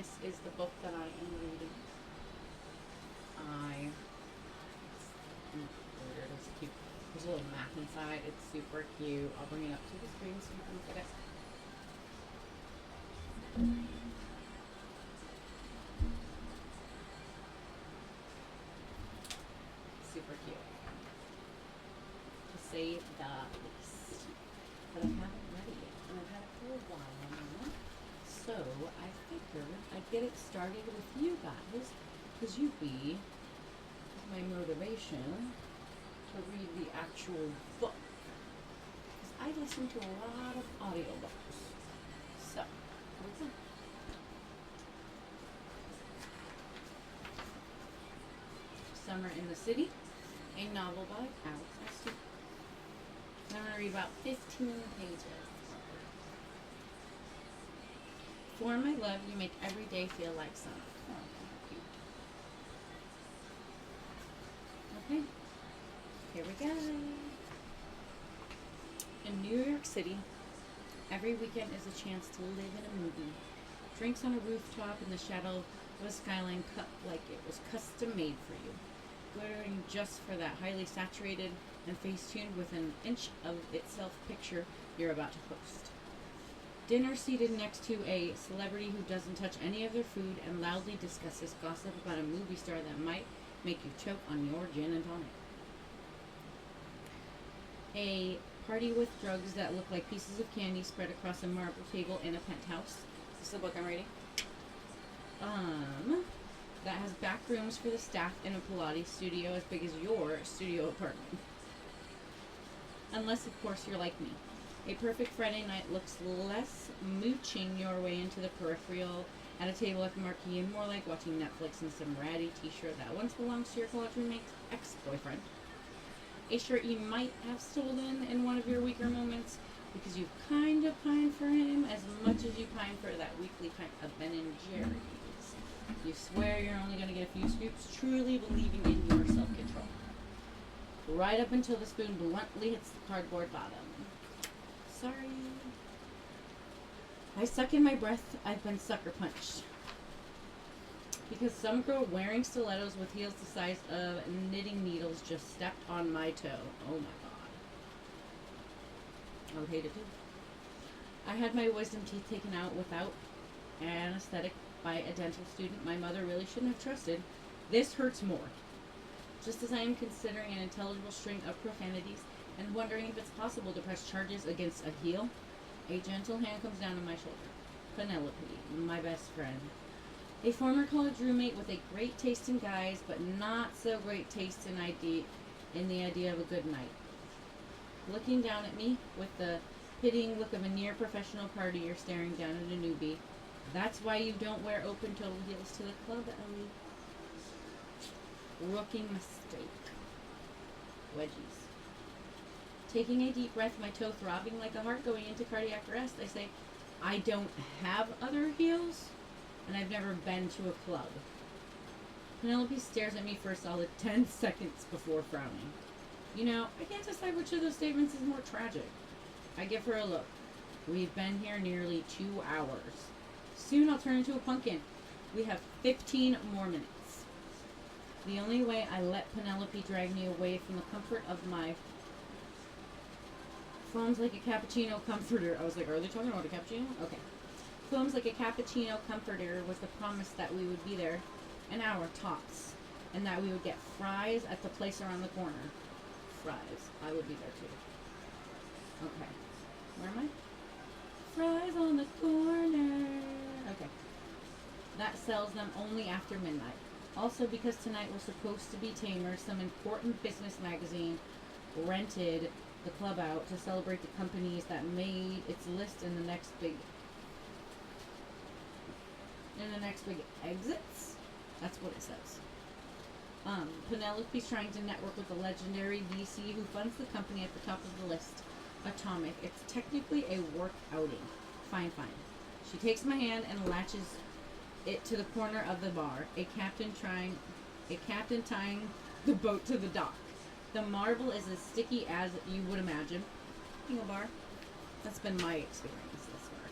this is the book that I am reading. It's cute. There's a little map inside. It's super cute. I'll bring it up to the screen so you can look at it. Super cute. To say the least. But I haven't read it yet, and I've had it for a while now. So I figured I'd get it started with you guys, because you'd be my motivation to read the actual book. Because I listen to a lot of audiobooks. So, what's it? Summer in the City, a novel by Alex Estes. I'm going to read about 15 pages. For my love, you make every day feel like summer. Oh, okay, here we go. In New York City, every weekend is a chance to live in a movie. Drinks on a rooftop in the shadow of a skyline cut like it was custom made for you. Glittering just for that highly saturated and face-tuned with an inch of itself picture you're about to post. Dinner seated next to a celebrity who doesn't touch any of their food and loudly discusses gossip about a movie star that might make you choke on your gin and tonic. A party with drugs that look like pieces of candy spread across a marble table in a penthouse. This is the book I'm reading. That has back rooms for the staff in a Pilates studio as big as your studio apartment. Unless, of course, you're like me. A perfect Friday night looks less mooching your way into the peripheral at a table at the marquee and more like watching Netflix in some ratty t-shirt that once belongs to your college roommate's ex-boyfriend. A shirt you might have stolen in one of your weaker moments because you kind of pine for him as much as you pine for that weekly pint of Ben and Jerry's. You swear you're only going to get a few scoops, truly believing in your self-control. Right up until the spoon bluntly hits the cardboard bottom. Sorry. I suck in my breath. I've been sucker punched. Because some girl wearing stilettos with heels the size of knitting needles just stepped on my toe. Oh my god. I would hate it too. I had my wisdom teeth taken out without anesthetic by a dental student my mother really shouldn't have trusted. This hurts more. Just as I am considering an intelligible string of profanities and wondering if it's possible to press charges against a heel, a gentle hand comes down on my shoulder. Penelope, my best friend. A former college roommate with a great taste in guys, but not so great taste in the idea of a good night. Looking down at me with the pitying look of a near professional partier staring down at a newbie. That's why you don't wear open-toed heels to the club, Ellie. Rookie mistake. Wedgies. Taking a deep breath, my toe throbbing like a heart going into cardiac arrest, I say, I don't have other heels, and I've never been to a club. Penelope stares at me for a solid 10 seconds before frowning. You know, I can't decide which of those statements is more tragic. I give her a look. We've been here nearly 2 hours. Soon I'll turn into a pumpkin. We have 15 more minutes. The only way I let Penelope drag me away from the comfort of my foams like a cappuccino comforter. I was like, are they talking about a cappuccino? Okay. Foams like a cappuccino comforter was the promise that we would be there an hour tops, and that we would get fries at the place around the corner. Fries. I would be there too. Okay. Where am I? Fries on the corner. Okay. That sells them only after midnight. Also, because tonight we're supposed to be tamer, some important business magazine rented the club out to celebrate the companies that made its list in the next big exits. That's what it says. Penelope's trying to network with the legendary VC who funds the company at the top of the list, Atomic. It's technically a work outing. Fine. She takes my hand and latches it to the corner of the bar. A captain tying the boat to the dock. The marble is as sticky as you would imagine. A bar. That's been my experience this way.